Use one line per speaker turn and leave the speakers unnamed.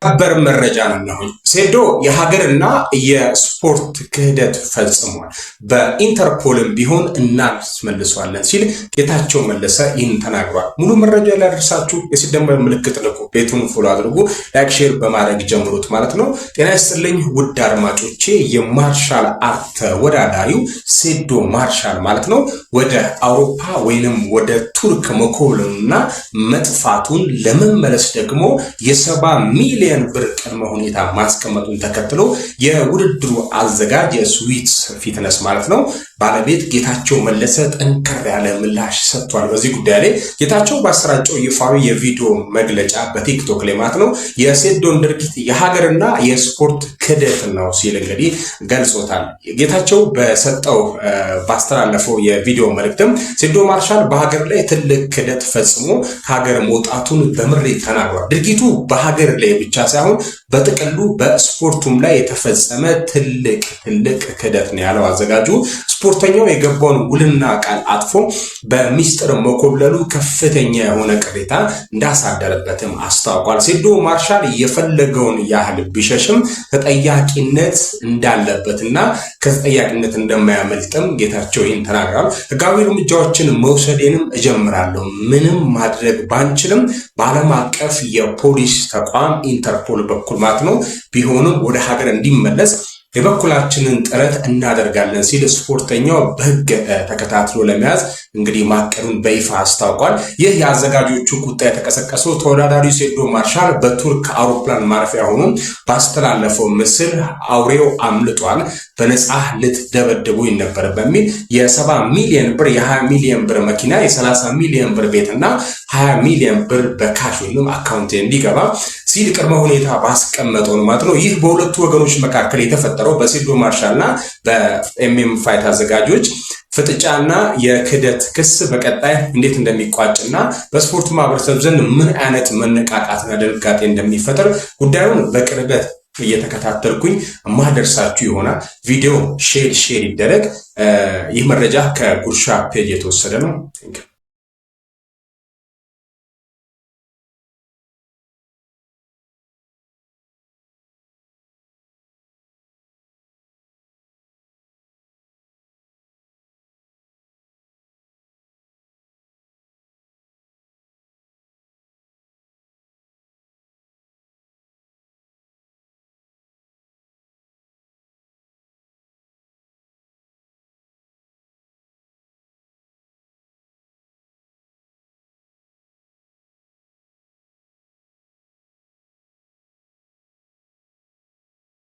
ሰበር መረጃ ነው። ሴዶ የሀገርና የስፖርት ክህደት ፈጽሟል፣ በኢንተርፖልም ቢሆን እናስመልሷለን ሲል ጌታቸው መለሰ ይህን ተናግሯል። ሙሉ መረጃ ላደርሳችሁ የሲደመር ምልክት ልኩ፣ ቤቱን ፎሎ አድርጉ፣ ላይክ ሼር በማድረግ ጀምሩት ማለት ነው። ጤና ይስጥልኝ ውድ አድማጮቼ። የማርሻል አርት ተወዳዳሪው ሴዶ ማርሻል ማለት ነው ወደ አውሮፓ ወይንም ወደ ቱርክ መኮብለሉና መጥፋቱን ለመመለስ ደግሞ የ70 ሚሊዮን ብር ቅድመ ሁኔታ ማስቀመጡን ተከትሎ የውድድሩ አዘጋጅ የስዊት ፊትነስ ማለት ነው ባለቤት ጌታቸው መለሰ ጠንከር ያለ ምላሽ ሰጥቷል። በዚህ ጉዳይ ላይ ጌታቸው ባሰራጨው ይፋዊ የቪዲዮ መግለጫ በቲክቶክ ላይ ማለት ነው የሴዶን ድርጊት የሀገርና የስፖርት ክህደት ነው ሲል እንግዲህ ገልጾታል። ጌታቸው በሰጠው ባስተላለፈው የቪዲዮ መልእክትም ሴዶ ማርሻል በሀገር ላይ ትልቅ ክህደት ፈጽሞ ሀገር መውጣቱን በምሬት ተናግሯል። ድርጊቱ በሀገር ላይ ብቻ ሳይሆን በጥቅሉ በስፖርቱም ላይ የተፈጸመ ትልቅ ክህደት ነው ያለው አዘጋጁ። ስፖርተኛው የገባውን ውልና ቃል አጥፎ በሚስጥር መኮብለሉ ከፍተኛ የሆነ ቅሬታ እንዳሳደረበትም አስታውቋል። ሴዶ ማርሻል የፈለገውን ያህል ቢሸሽም ተጠያቂነት እንዳለበትና ከተጠያቂነት እንደማያመልጥም ጌታቸው ይህን ተናግሯል። ህጋዊ እርምጃዎችን መውሰዴንም እጀምራለሁ፣ ምንም ማድረግ ባንችልም በዓለም አቀፍ የፖሊስ ተቋም ኢንተርፖል በኩል ማለት ነው ቢሆንም ወደ ሀገር እንዲመለስ የበኩላችንን ጥረት እናደርጋለን ሲል ስፖርተኛው በህግ ተከታትሎ ለመያዝ እንግዲህ ማቀዱን በይፋ አስታውቋል። ይህ የአዘጋጆቹ ቁጣ የተቀሰቀሰው ተወዳዳሪው ሴዶ ማርሻል በቱርክ አውሮፕላን ማረፊያ ሆኖ ባስተላለፈው ምስል አውሬው አምልጧል፣ በነፃ ልትደበድቡኝ ነበር በሚል የ70 ሚሊዮን ብር፣ የ20 ሚሊዮን ብር መኪና፣ የ30 ሚሊዮን ብር ቤትና 20 ሚሊዮን ብር በካሽ ወይም አካውንት እንዲገባ ሲል ቅድመ ሁኔታ ባስቀመጠው ማለት ነው። ይህ በሁለቱ ወገኖች መካከል የተፈጠረው በሴዶ ማርሻልና በኤምኤም ፋይት አዘጋጆች ፍጥጫና የክህደት ክስ በቀጣይ እንዴት እንደሚቋጭና በስፖርት ማህበረሰብ ዘንድ ምን አይነት መነቃቃትና ድንጋጤ እንደሚፈጠር ጉዳዩን በቅርበት እየተከታተልኩኝ ማደርሳችሁ ይሆናል። ቪዲዮ ሼር ይደረግ። ይህ መረጃ ከጉርሻ ፔጅ የተወሰደ ነው።